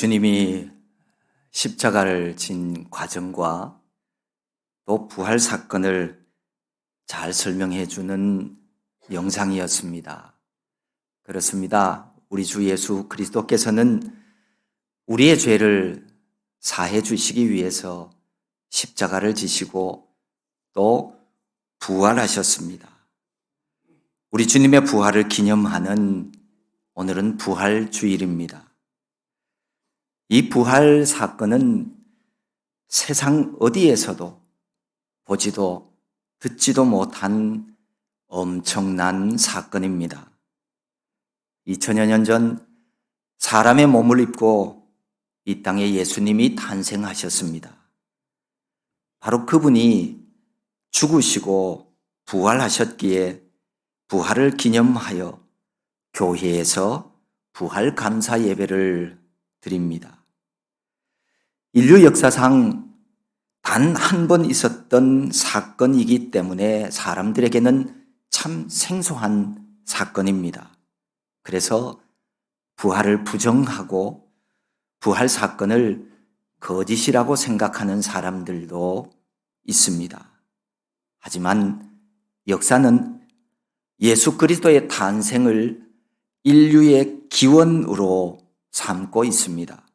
주님이 십자가를 진 과정과 또 부활 사건을 잘 설명해 주는 영상이었습니다. 그렇습니다. 우리 주 예수 그리스도께서는 우리의 죄를 사해 주시기 위해서 십자가를 지시고 또 부활하셨습니다. 우리 주님의 부활을 기념하는 오늘은 부활 주일입니다. 이 부활 사건은 세상 어디에서도 보지도 듣지도 못한 엄청난 사건입니다. 2000여 년 전 사람의 몸을 입고 이 땅에 예수님이 탄생하셨습니다. 바로 그분이 죽으시고 부활하셨기에 부활을 기념하여 교회에서 부활 감사 예배를 드립니다. 인류 역사상 단 한 번 있었던 사건이기 때문에 사람들에게는 참 생소한 사건입니다. 그래서 부활을 부정하고 부활 사건을 거짓이라고 생각하는 사람들도 있습니다. 하지만 역사는 예수 그리스도의 탄생을 인류의 기원으로 삼고 있습니다.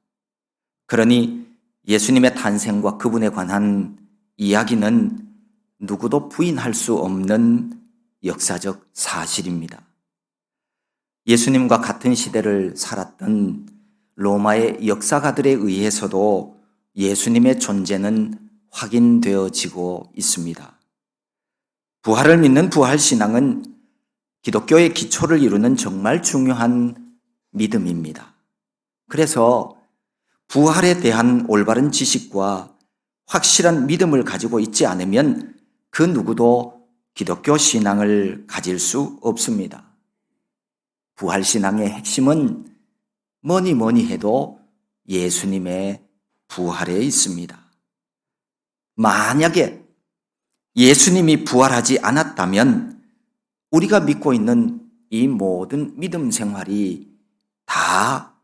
그러니 예수님의 탄생과 그분에 관한 이야기는 누구도 부인할 수 없는 역사적 사실입니다. 예수님과 같은 시대를 살았던 로마의 역사가들에 의해서도 예수님의 존재는 확인되어지고 있습니다. 부활을 믿는 부활신앙은 기독교의 기초를 이루는 정말 중요한 믿음입니다. 그래서 부활에 대한 올바른 지식과 확실한 믿음을 가지고 있지 않으면 그 누구도 기독교 신앙을 가질 수 없습니다. 부활 신앙의 핵심은 뭐니 해도 예수님의 부활에 있습니다. 만약에 예수님이 부활하지 않았다면 우리가 믿고 있는 이 모든 믿음 생활이 다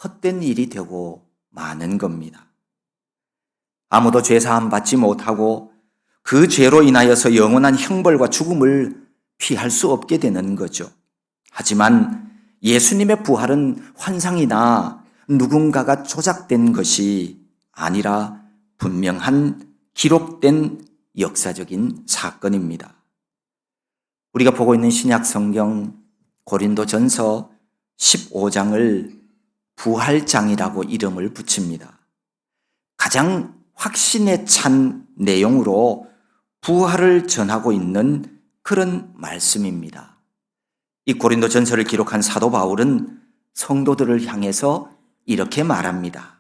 헛된 일이 되고 많은 겁니다. 아무도 죄사함 받지 못하고 그 죄로 인하여서 영원한 형벌과 죽음을 피할 수 없게 되는 거죠. 하지만 예수님의 부활은 환상이나 누군가가 조작된 것이 아니라 분명한 기록된 역사적인 사건입니다. 우리가 보고 있는 신약 성경 고린도전서 15장을 부활장이라고 이름을 붙입니다. 가장 확신에 찬 내용으로 부활을 전하고 있는 그런 말씀입니다. 이 고린도전서를 기록한 사도 바울은 성도들을 향해서 이렇게 말합니다.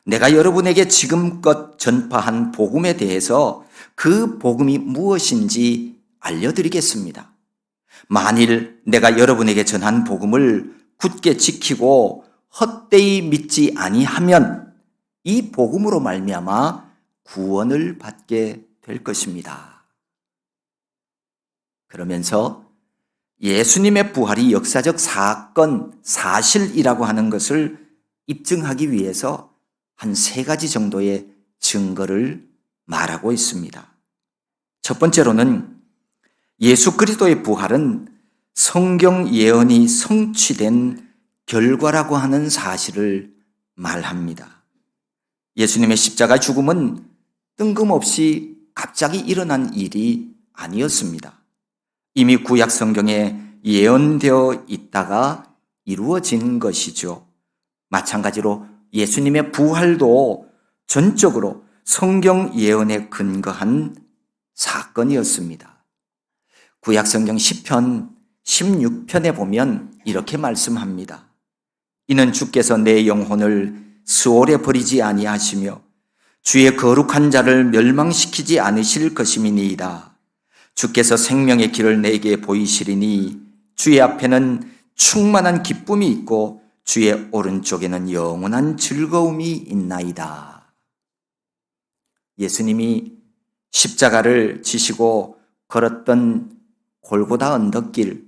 내가 여러분에게 지금껏 전파한 복음에 대해서 그 복음이 무엇인지 알려드리겠습니다. 만일 내가 여러분에게 전한 복음을 굳게 지키고 헛되이 믿지 아니하면 이 복음으로 말미암아 구원을 받게 될 것입니다. 그러면서 예수님의 부활이 역사적 사건, 사실이라고 하는 것을 입증하기 위해서 한 3가지 정도의 증거를 말하고 있습니다. 첫 번째로는 예수 그리스도의 부활은 성경 예언이 성취된 결과라고 하는 사실을 말합니다. 예수님의 십자가 죽음은 뜬금없이 갑자기 일어난 일이 아니었습니다. 이미 구약 성경에 예언되어 있다가 이루어진 것이죠. 마찬가지로 예수님의 부활도 전적으로 성경 예언에 근거한 사건이었습니다. 구약 성경 시편 16편에 보면 이렇게 말씀합니다. 이는 주께서 내 영혼을 스올에 버리지 아니하시며 주의 거룩한 자를 멸망시키지 않으실 것임이니이다. 주께서 생명의 길을 내게 보이시리니 주의 앞에는 충만한 기쁨이 있고 주의 오른쪽에는 영원한 즐거움이 있나이다. 예수님이 십자가를 지시고 걸었던 골고다 언덕길,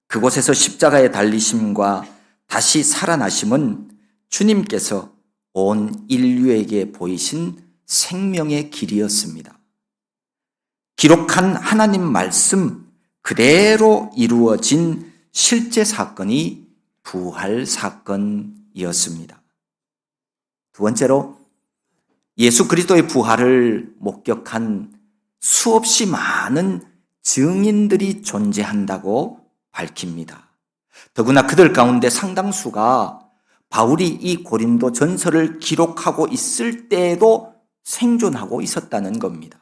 그곳에서 십자가의 달리심과 다시 살아나심은 주님께서 온 인류에게 보이신 생명의 길이었습니다. 기록한 하나님 말씀 그대로 이루어진 실제 사건이 부활 사건이었습니다. 두 번째로 예수 그리스도의 부활을 목격한 수없이 많은 증인들이 존재한다고 밝힙니다. 더구나 그들 가운데 상당수가 바울이 이 고린도 전서를 기록하고 있을 때에도 생존하고 있었다는 겁니다.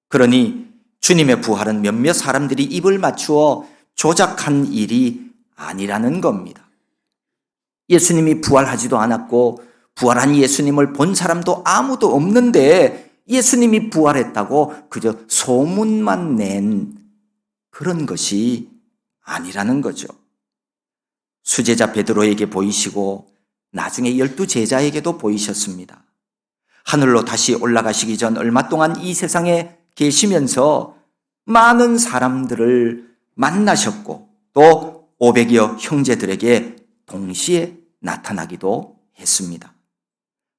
그러니 주님의 부활은 몇몇 사람들이 입을 맞추어 조작한 일이 아니라는 겁니다. 예수님이 부활하지도 않았고 부활한 예수님을 본 사람도 아무도 없는데 예수님이 부활했다고 그저 소문만 낸 그런 것이 아니라는 거죠. 수제자 베드로에게 보이시고 나중에 12 제자에게도 보이셨습니다. 하늘로 다시 올라가시기 전 얼마 동안 이 세상에 계시면서 많은 사람들을 만나셨고 또 500여 형제들에게 동시에 나타나기도 했습니다.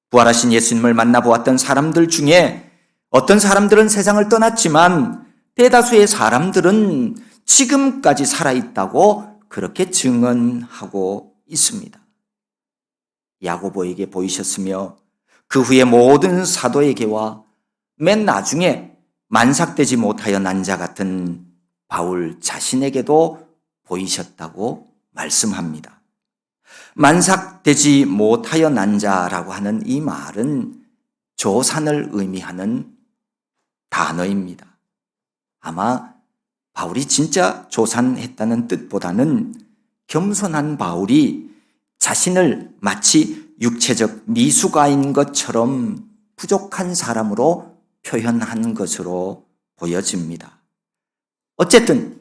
부활하신 예수님을 만나보았던 사람들 중에 어떤 사람들은 세상을 떠났지만 대다수의 사람들은 지금까지 살아있다고 그렇게 증언하고 있습니다. 야고보에게 보이셨으며 그 후에 모든 사도에게와 맨 나중에 만삭되지 못하여 난 자 같은 바울 자신에게도 보이셨다고 말씀합니다. 만삭되지 못하여 난 자라고 하는 이 말은 조산을 의미하는 단어입니다. 아마 바울이 진짜 조산했다는 뜻보다는 겸손한 바울이 자신을 마치 육체적 미숙아인 것처럼 부족한 사람으로 표현한 것으로 보여집니다. 어쨌든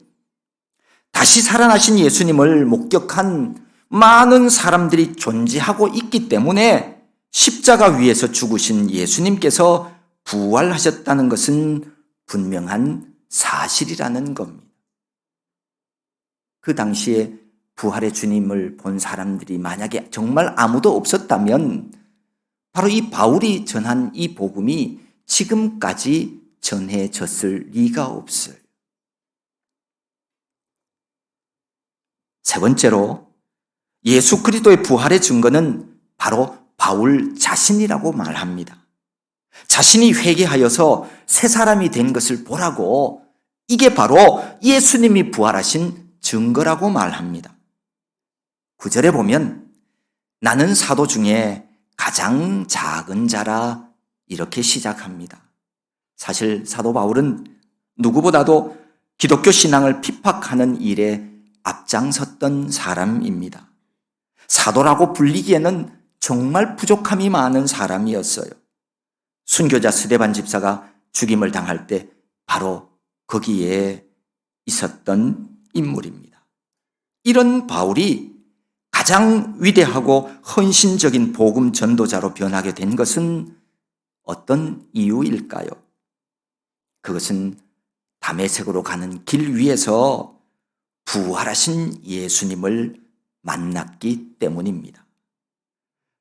다시 살아나신 예수님을 목격한 많은 사람들이 존재하고 있기 때문에 십자가 위에서 죽으신 예수님께서 부활하셨다는 것은 분명한 사실이라는 겁니다. 그 당시에 부활의 주님을 본 사람들이 만약에 정말 아무도 없었다면 바로 이 바울이 전한 이 복음이 지금까지 전해졌을 리가 없어요. 세 번째로 예수 그리스도의 부활의 증거는 바로 바울 자신이라고 말합니다. 자신이 회개하여서 새 사람이 된 것을 보라고 이게 바로 예수님이 부활하신 증거라고 말합니다. 9절에 보면 나는 사도 중에 가장 작은 자라 이렇게 시작합니다. 사실 사도 바울은 누구보다도 기독교 신앙을 핍박하는 일에 앞장섰던 사람입니다. 사도라고 불리기에는 정말 부족함이 많은 사람이었어요. 순교자 스데반 집사가 죽임을 당할 때 바로 거기에 있었던 인물입니다. 이런 바울이 가장 위대하고 헌신적인 복음 전도자로 변하게 된 것은 어떤 이유일까요? 그것은 다메섹으로 가는 길 위에서 부활하신 예수님을 만났기 때문입니다.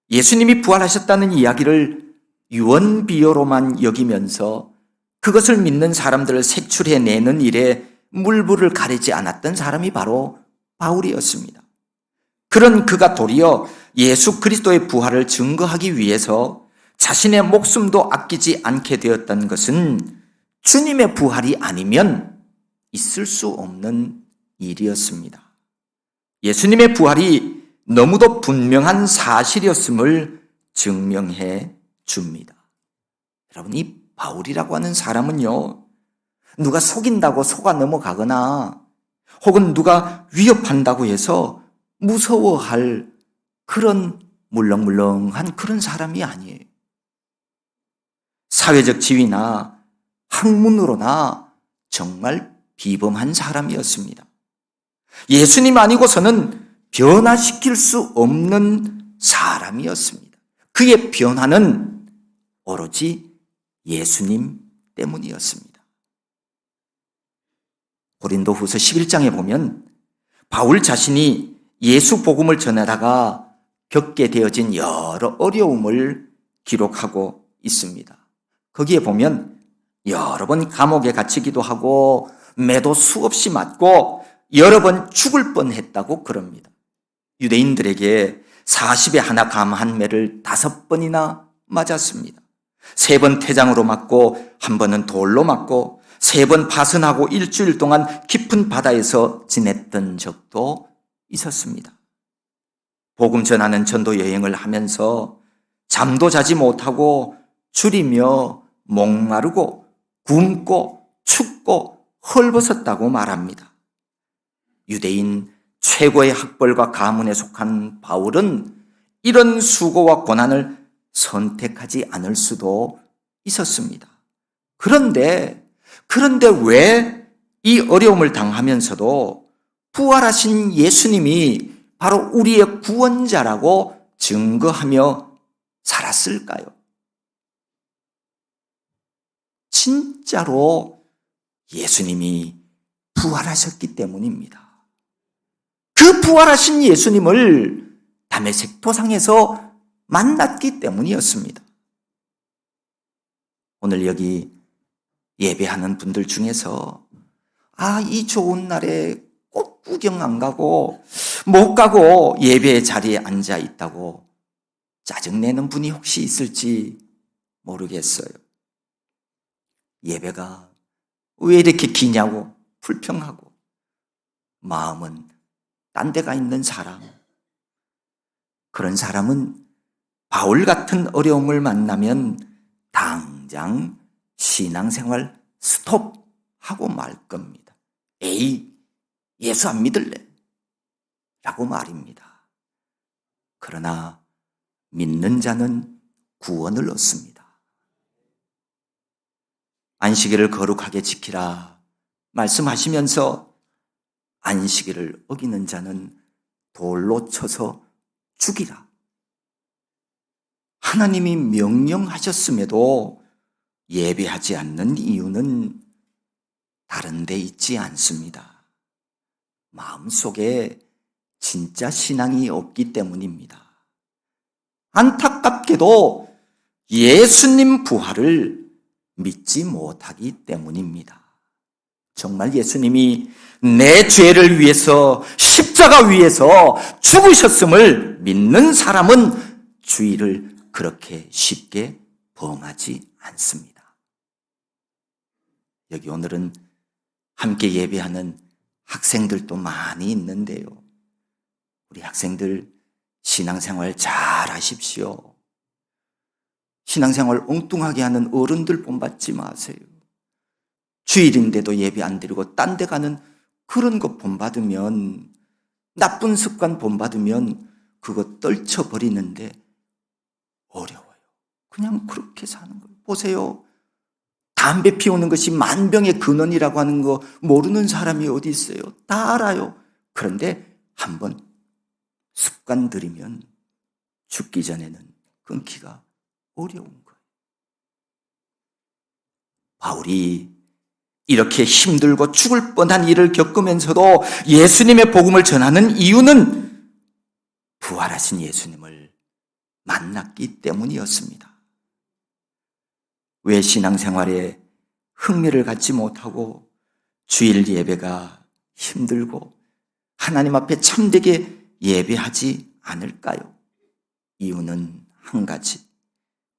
예수님이 부활하셨다는 이야기를 유언비어로만 여기면서 그것을 믿는 사람들을 색출해내는 일에 물불을 가리지 않았던 사람이 바로 바울이었습니다. 그런 그가 도리어 예수 그리스도의 부활을 증거하기 위해서 자신의 목숨도 아끼지 않게 되었던 것은 주님의 부활이 아니면 있을 수 없는 일이었습니다. 예수님의 부활이 너무도 분명한 사실이었음을 증명해 줍니다. 여러분, 이 바울이라고 하는 사람은요, 누가 속인다고 속아 넘어가거나 혹은 누가 위협한다고 해서 무서워할 그런 물렁물렁한 그런 사람이 아니에요. 사회적 지위나 학문으로나 정말 비범한 사람이었습니다. 예수님 아니고서는 변화시킬 수 없는 사람이었습니다. 그의 변화는 오로지 예수님 때문이었습니다. 고린도후서 11장에 보면 바울 자신이 예수 복음을 전하다가 겪게 되어진 여러 어려움을 기록하고 있습니다. 거기에 보면 여러 번 감옥에 갇히기도 하고 매도 수없이 맞고 여러 번 죽을 뻔했다고 그럽니다. 유대인들에게 40에 하나 감한 매를 5번이나 맞았습니다. 3번 태장으로 맞고 1번은 돌로 맞고 3번 파선하고 일주일 동안 깊은 바다에서 지냈던 적도 있었습니다. 복음 전하는 전도 여행을 하면서 잠도 자지 못하고 줄이며 목마르고 굶고 춥고 헐벗었다고 말합니다. 유대인 최고의 학벌과 가문에 속한 바울은 이런 수고와 고난을 선택하지 않을 수도 있었습니다. 그런데 왜 이 어려움을 당하면서도 부활하신 예수님이 바로 우리의 구원자라고 증거하며 살았을까요? 진짜로 예수님이 부활하셨기 때문입니다. 그 부활하신 예수님을 다메섹 도상에서 만났기 때문이었습니다. 오늘 여기 예배하는 분들 중에서 이 좋은 날에 꼭 구경 안 가고 못 가고 예배 자리에 앉아 있다고 짜증내는 분이 혹시 있을지 모르겠어요. 예배가 왜 이렇게 기냐고 불평하고 마음은 딴 데가 있는 사람, 그런 사람은 바울 같은 어려움을 만나면 당장 신앙생활 스톱하고 말 겁니다. 에이, 예수 안 믿을래 라고 말입니다. 그러나 믿는 자는 구원을 얻습니다. 안식일을 거룩하게 지키라 말씀하시면서 안식일을 어기는 자는 돌로 쳐서 죽이라. 하나님이 명령하셨음에도 예배하지 않는 이유는 다른 데 있지 않습니다. 마음속에 진짜 신앙이 없기 때문입니다. 안타깝게도 예수님 부활을 믿지 못하기 때문입니다. 정말 예수님이 내 죄를 위해서 십자가 위에서 죽으셨음을 믿는 사람은 주의를 그렇게 쉽게 범하지 않습니다. 여기 오늘은 함께 예배하는 학생들도 많이 있는데요. 우리 학생들 신앙생활 잘 하십시오. 신앙생활 엉뚱하게 하는 어른들 본받지 마세요. 주일인데도 예배 안 드리고 딴 데 가는 그런 거 본받으면, 나쁜 습관 본받으면 그거 떨쳐버리는데 어려워요. 그냥 그렇게 사는 거예요. 보세요. 담배 피우는 것이 만병의 근원이라고 하는 거 모르는 사람이 어디 있어요? 다 알아요. 그런데 한번 습관 들이면 죽기 전에는 끊기가 어려운 거예요. 바울이 이렇게 힘들고 죽을 뻔한 일을 겪으면서도 예수님의 복음을 전하는 이유는 부활하신 예수님을 만났기 때문이었습니다. 왜 신앙생활에 흥미를 갖지 못하고 주일 예배가 힘들고 하나님 앞에 참되게 예배하지 않을까요? 이유는 한 가지,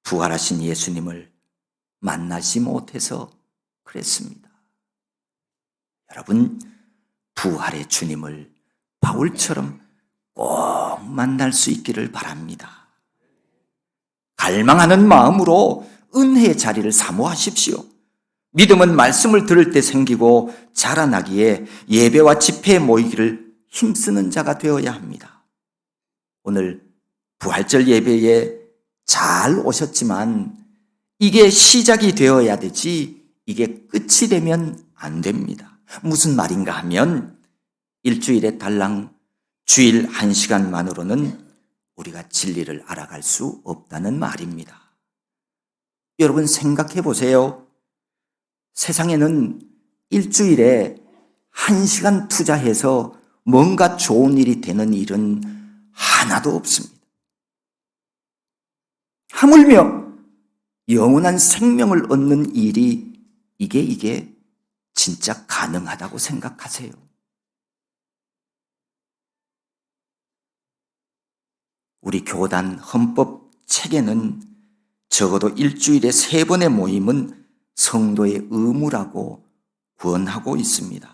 부활하신 예수님을 만나지 못해서 그랬습니다. 여러분, 부활의 주님을 바울처럼 꼭 만날 수 있기를 바랍니다. 갈망하는 마음으로 은혜의 자리를 사모하십시오. 믿음은 말씀을 들을 때 생기고 자라나기에 예배와 집회에 모이기를 힘쓰는 자가 되어야 합니다. 오늘 부활절 예배에 잘 오셨지만 이게 시작이 되어야 되지 이게 끝이 되면 안 됩니다. 무슨 말인가 하면 일주일에 달랑 주일 1시간만으로는 우리가 진리를 알아갈 수 없다는 말입니다. 여러분 생각해 보세요. 세상에는 일주일에 1시간 투자해서 뭔가 좋은 일이 되는 일은 하나도 없습니다. 하물며 영원한 생명을 얻는 일이 이게 진짜 가능하다고 생각하세요? 우리 교단 헌법 책에는 적어도 일주일에 3번의 모임은 성도의 의무라고 권하고 있습니다.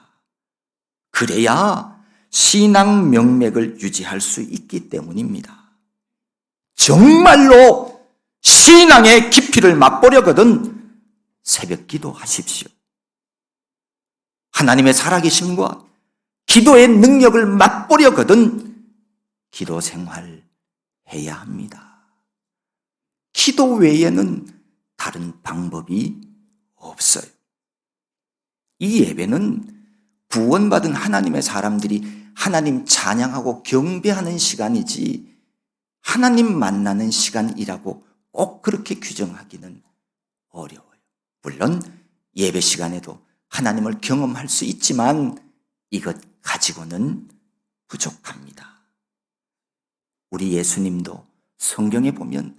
그래야 신앙 명맥을 유지할 수 있기 때문입니다. 정말로 신앙의 깊이를 맛보려거든 새벽 기도하십시오. 하나님의 살아계심과 기도의 능력을 맛보려거든 기도 생활 해야 합니다. 기도 외에는 다른 방법이 없어요. 이 예배는 구원받은 하나님의 사람들이 하나님 찬양하고 경배하는 시간이지 하나님 만나는 시간이라고 꼭 그렇게 규정하기는 어려워요. 물론 예배 시간에도 하나님을 경험할 수 있지만 이것 가지고는 부족합니다. 우리 예수님도 성경에 보면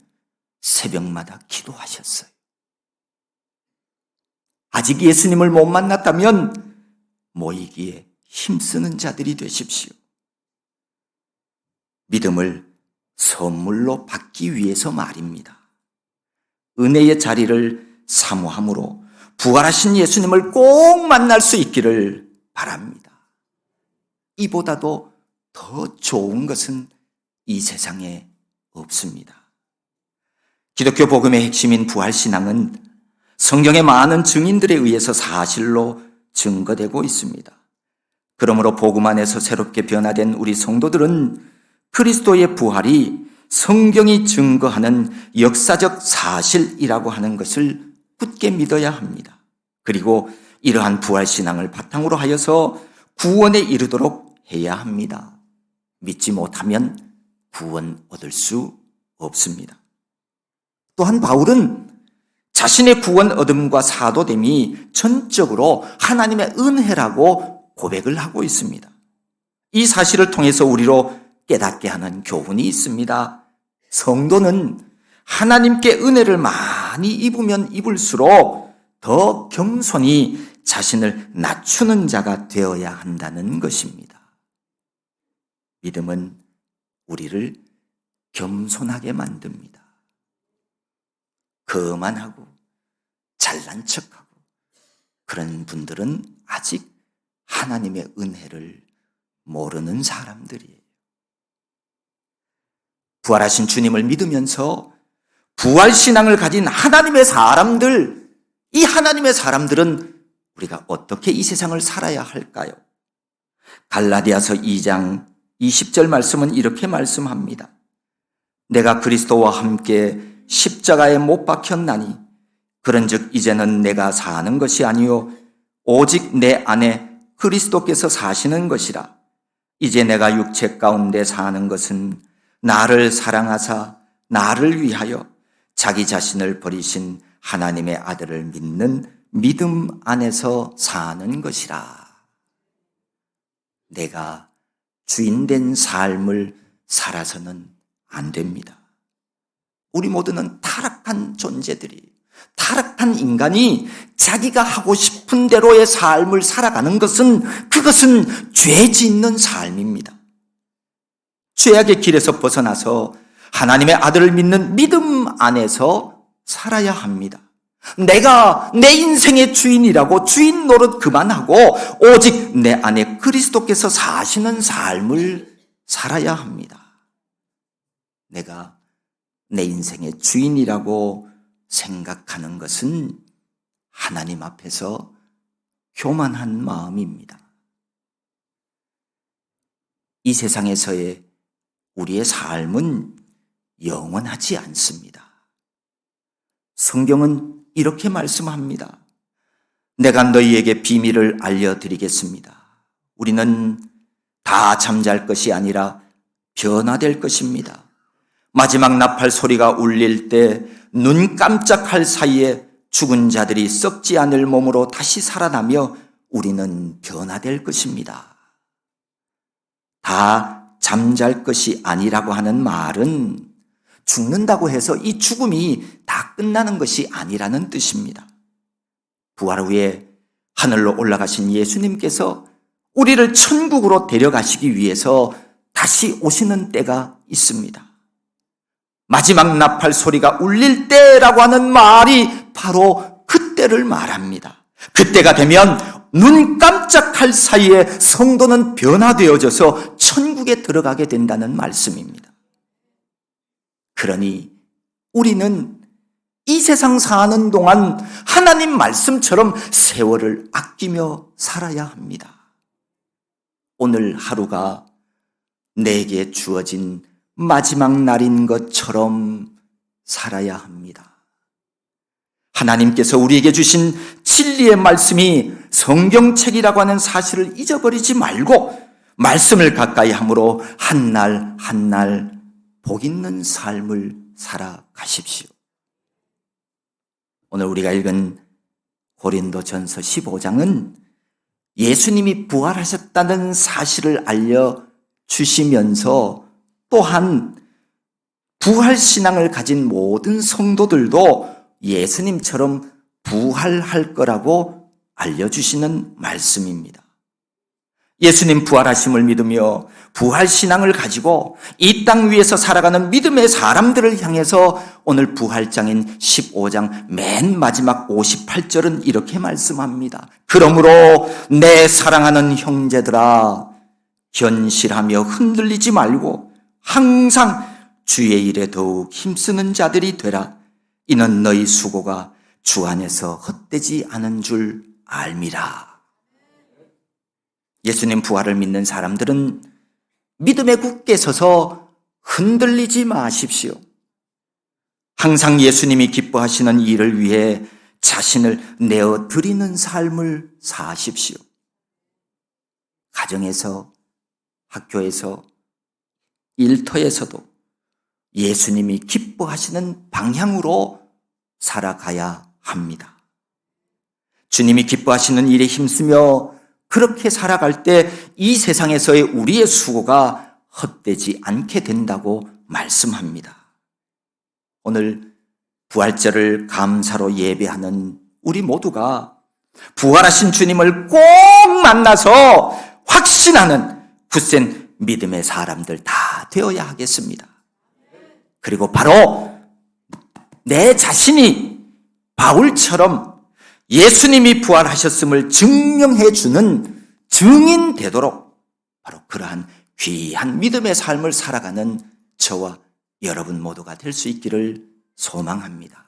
새벽마다 기도하셨어요. 아직 예수님을 못 만났다면 모이기에 힘쓰는 자들이 되십시오. 믿음을 선물로 받기 위해서 말입니다. 은혜의 자리를 사모함으로 부활하신 예수님을 꼭 만날 수 있기를 바랍니다. 이보다도 더 좋은 것은 이 세상에 없습니다. 기독교 복음의 핵심인 부활신앙은 성경의 많은 증인들에 의해서 사실로 증거되고 있습니다. 그러므로 복음 안에서 새롭게 변화된 우리 성도들은 그리스도의 부활이 성경이 증거하는 역사적 사실이라고 하는 것을 굳게 믿어야 합니다. 그리고 이러한 부활신앙을 바탕으로 하여서 구원에 이르도록 해야 합니다. 믿지 못하면 구원 얻을 수 없습니다. 또한 바울은 자신의 구원 얻음과 사도됨이 전적으로 하나님의 은혜라고 고백을 하고 있습니다. 이 사실을 통해서 우리로 깨닫게 하는 교훈이 있습니다. 성도는 하나님께 은혜를 많이 입으면 입을수록 더 겸손히 자신을 낮추는 자가 되어야 한다는 것입니다. 믿음은 우리를 겸손하게 만듭니다. 거만하고 잘난 척하고 그런 분들은 아직 하나님의 은혜를 모르는 사람들이에요. 부활하신 주님을 믿으면서 부활신앙을 가진 하나님의 사람들, 이 하나님의 사람들은 우리가 어떻게 이 세상을 살아야 할까요? 갈라디아서 2장 20절 말씀은 이렇게 말씀합니다. 내가 그리스도와 함께 십자가에 못 박혔나니 그런즉 이제는 내가 사는 것이 아니요 오직 내 안에 그리스도께서 사시는 것이라. 이제 내가 육체 가운데 사는 것은 나를 사랑하사 나를 위하여 자기 자신을 버리신 하나님의 아들을 믿는 믿음 안에서 사는 것이라. 내가 주인된 삶을 살아서는 안 됩니다. 우리 모두는 타락한 존재들이, 타락한 인간이 자기가 하고 싶은 대로의 삶을 살아가는 그것은 죄 짓는 삶입니다. 죄악의 길에서 벗어나서 하나님의 아들을 믿는 믿음 안에서 살아야 합니다. 내가 내 인생의 주인이라고 주인 노릇 그만하고 오직 내 안에 그리스도께서 사시는 삶을 살아야 합니다. 내가 내 인생의 주인이라고 생각하는 것은 하나님 앞에서 교만한 마음입니다. 이 세상에서의 우리의 삶은 영원하지 않습니다. 성경은 이렇게 말씀합니다. 내가 너희에게 비밀을 알려드리겠습니다. 우리는 다 잠잘 것이 아니라 변화될 것입니다. 마지막 나팔 소리가 울릴 때 눈 깜짝할 사이에 죽은 자들이 썩지 않을 몸으로 다시 살아나며 우리는 변화될 것입니다. 다 잠잘 것이 아니라고 하는 말은 죽는다고 해서 이 죽음이 다 끝나는 것이 아니라는 뜻입니다. 부활 후에 하늘로 올라가신 예수님께서 우리를 천국으로 데려가시기 위해서 다시 오시는 때가 있습니다. 마지막 나팔 소리가 울릴 때라고 하는 말이 바로 그때를 말합니다. 그때가 되면 눈 깜짝할 사이에 성도는 변화되어져서 천국에 들어가게 된다는 말씀입니다. 그러니 우리는 이 세상 사는 동안 하나님 말씀처럼 세월을 아끼며 살아야 합니다. 오늘 하루가 내게 주어진 마지막 날인 것처럼 살아야 합니다. 하나님께서 우리에게 주신 진리의 말씀이 성경책이라고 하는 사실을 잊어버리지 말고 말씀을 가까이 함으로 한 날 한 날 복 있는 삶을 살아가십시오. 오늘 우리가 읽은 고린도전서 15장은 예수님이 부활하셨다는 사실을 알려주시면서 또한 부활신앙을 가진 모든 성도들도 예수님처럼 부활할 거라고 알려주시는 말씀입니다. 예수님 부활하심을 믿으며 부활신앙을 가지고 이 땅 위에서 살아가는 믿음의 사람들을 향해서 오늘 부활장인 15장 맨 마지막 58절은 이렇게 말씀합니다. 그러므로 내 사랑하는 형제들아, 견실하며 흔들리지 말고 항상 주의 일에 더욱 힘쓰는 자들이 되라. 이는 너희 수고가 주 안에서 헛되지 않은 줄 알미라. 예수님 부활을 믿는 사람들은 믿음에 굳게 서서 흔들리지 마십시오. 항상 예수님이 기뻐하시는 일을 위해 자신을 내어드리는 삶을 사십시오. 가정에서, 학교에서, 일터에서도 예수님이 기뻐하시는 방향으로 살아가야 합니다. 주님이 기뻐하시는 일에 힘쓰며 그렇게 살아갈 때 이 세상에서의 우리의 수고가 헛되지 않게 된다고 말씀합니다. 오늘 부활절을 감사로 예배하는 우리 모두가 부활하신 주님을 꼭 만나서 확신하는 굳센 믿음의 사람들 다 되어야 하겠습니다. 그리고 바로 내 자신이 바울처럼 예수님이 부활하셨음을 증명해 주는 증인 되도록 바로 그러한 귀한 믿음의 삶을 살아가는 저와 여러분 모두가 될 수 있기를 소망합니다.